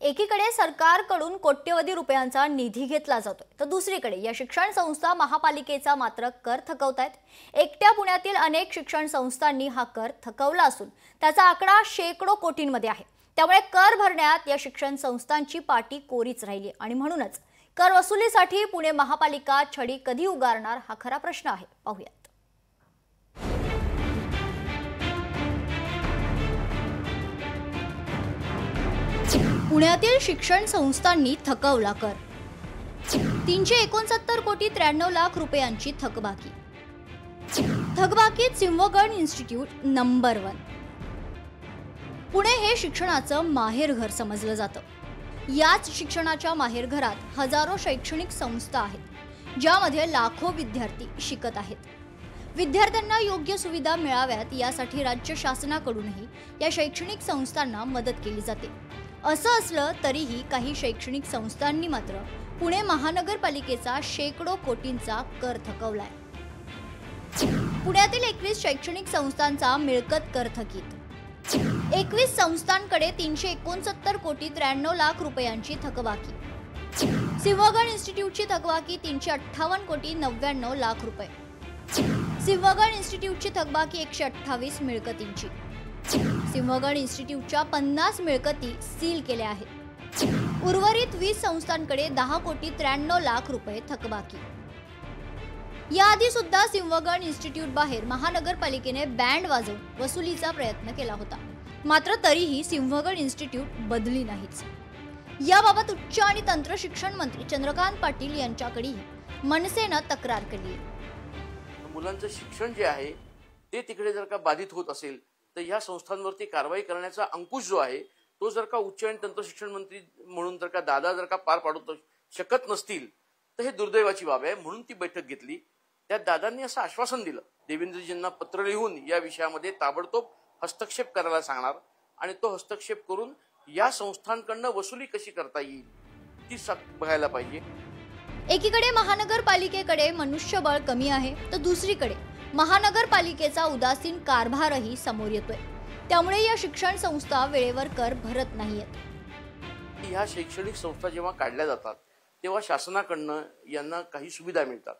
एकीकडे सरकारकडून कोट्यवधी रुपयांचा निधी घेतला जातोय, तर दुसरीकडे या शिक्षण संस्था महापालिकेचा मात्र कर थकवतायत। एकट्या पुण्यातील अनेक शिक्षण संस्थांनी हा कर थकवला असून त्याचा आकडा शेकडो कोटींमध्ये आहे। त्यामुळे कर भरण्यात या शिक्षण संस्थांची पाटी कोरीच राहिली आणि म्हणूनच कर वसुलीसाठी पुणे महापालिका छडी कधी उगारणार हा खरा प्रश्न आहे। पाहूयात। पुण्यातील शिक्षण संस्थांनी थकवला कर। 369 कोटी 93 लाख रुपयांची थकबाकी। थकबाकीत सिंहगड इन्स्टिट्यूट नंबर 1। पुणे हे शिक्षणाचं माहेरघर समजलं जातं। याच शिक्षणाच्या माहेरघरात हजारो शैक्षणिक संस्था आहेत, ज्यामध्ये लाखो विद्यार्थी शिकत आहेत। विद्यार्थ्यांना योग्य सुविधा मिळाव्यात यासाठी राज्य शासनाकडूनही या शैक्षणिक संस्थांना मदत केली जाते। असं असलं तरीही काही शैक्षणिक संस्थांनी मात्र पुणे महानगरपालिकेचा शेकडो कोटींचा कर थकवलाय। पुण्यातील 21 शैक्षणिक संस्थांचा मिळकत कर थकीत। 21 संस्थांकडे 369 कोटी 93 लाख रुपयांची थकबाकी। सिंहगड इन्स्टिट्यूटची थकबाकी 358 कोटी 99 लाख रुपये। सिंहगड इन्स्टिट्यूटची थकबाकी 128 मिळकतींची। सिंहगड इन्स्टिट्यूटच्या 50 मिळकती सील केल्या आहेत। उर्वरित 20 संस्थांकडे 10 कोटी 93 लाख रुपये थकबाकी। याआधी सुद्धा सिंहगड इन्स्टिट्यूट बाहेर महानगरपालिकेने बँड वाजवून वसुलीचा प्रयत्न केला होता, मात्र तरीही सिंहगड इन्स्टिट्यूट बदली नाहीच। याबाबत उच्च आणि तंत्र शिक्षण मंत्री चंद्रकांत पाटील यांच्याकडेही मनसेनं तक्रार केली आहे। मुलांचं शिक्षण जे आहे ते तिकडे जर का बाधित होत असेल तर या संस्थांवरती कारवाई करण्याचा अंकुश जो आहे तो जर का उच्च आणि तंत्र शिक्षण मंत्री म्हणून जर का दादा जर का पार पाडू शकत नसतील तर हे दुर्दैवाची बाब आहे। म्हणून ती बैठक घेतली। त्यात दादांनी असं आश्वासन दिलं, देवेंद्रजींना पत्र लिहून या विषयामध्ये ताबडतोब हस्तक्षेप करायला सांगणार आणि तो हस्तक्षेप करून या संस्थांकडनं वसुली कशी करता येईल ती बघायला पाहिजे। एकीकडे महानगरपालिकेकडे मनुष्यबळ कमी आहे, तर दुसरीकडे महानगरपालिकेचा उदासीन कारभारही समोर येतोय। त्यामुळे या शिक्षण संस्था वेळेवर कर भरत नाहीयेत। ह्या शैक्षणिक संस्था जेव्हा काढल्या जातात तेव्हा शासनाकडनं यांना काही सुविधा मिळतात,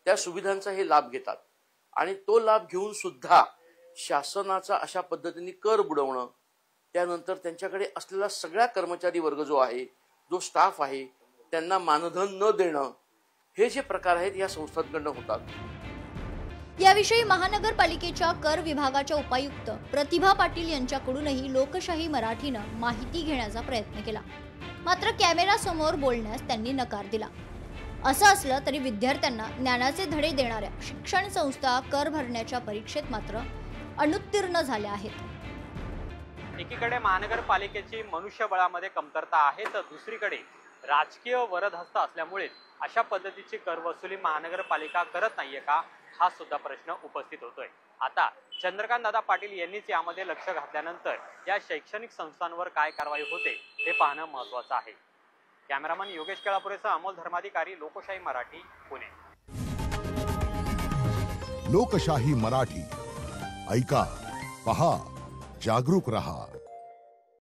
त्या सुविधांचा हे लाभ घेतात आणि तो लाभ घेऊन सुद्धा शासनाचा अशा पद्धतीने कर बुडवणं, त्यानंतर त्यांच्याकडे असलेला सगळा कर्मचारी वर्ग जो आहे, जो स्टाफ आहे, त्यांना मानधन न देणं, हे जे प्रकार आहेत या संस्थांकडनं होतात। याविषयी महानगरपालिकेच्या कर विभागाच्या उपायुक्त प्रतिभा पाटील यांच्याकडूनही लोकशाही मराठीनं माहिती घेण्याचा प्रयत्न केला, मात्र कॅमेरा समोर बोलण्यास त्यांनी नकार दिला। असं असलं तरी विद्यार्थ्यांना ज्ञानाचे धडे देणाऱ्या शिक्षण संस्था कर भरण्याच्या परीक्षेत मात्र अनुत्तीर्ण झाल्या आहेत। एकीकडे महानगरपालिकेची मनुष्यबळामध्ये कमतरता आहे, तर दुसरीकडे राजकीय वरदहस्त असल्यामुळे अशा पद्धतीची कर वसुली महानगरपालिका करत नाहीये का, हा सुद्धा प्रश्न उपस्थित होतोय। आता चंद्रकांत दादा पाटील यांनीच यामध्ये लक्ष घातल्यानंतर या शैक्षणिक संस्थांवर काय कारवाई होते हे पाहणं महत्त्वाचं आहे। कॅमेरामन योगेश केळापुरेसह अमोल धर्माधिकारी, लोकशाही मराठी, पुणे। लोकशाही मराठी ऐका, पहा, जागरूक रहा।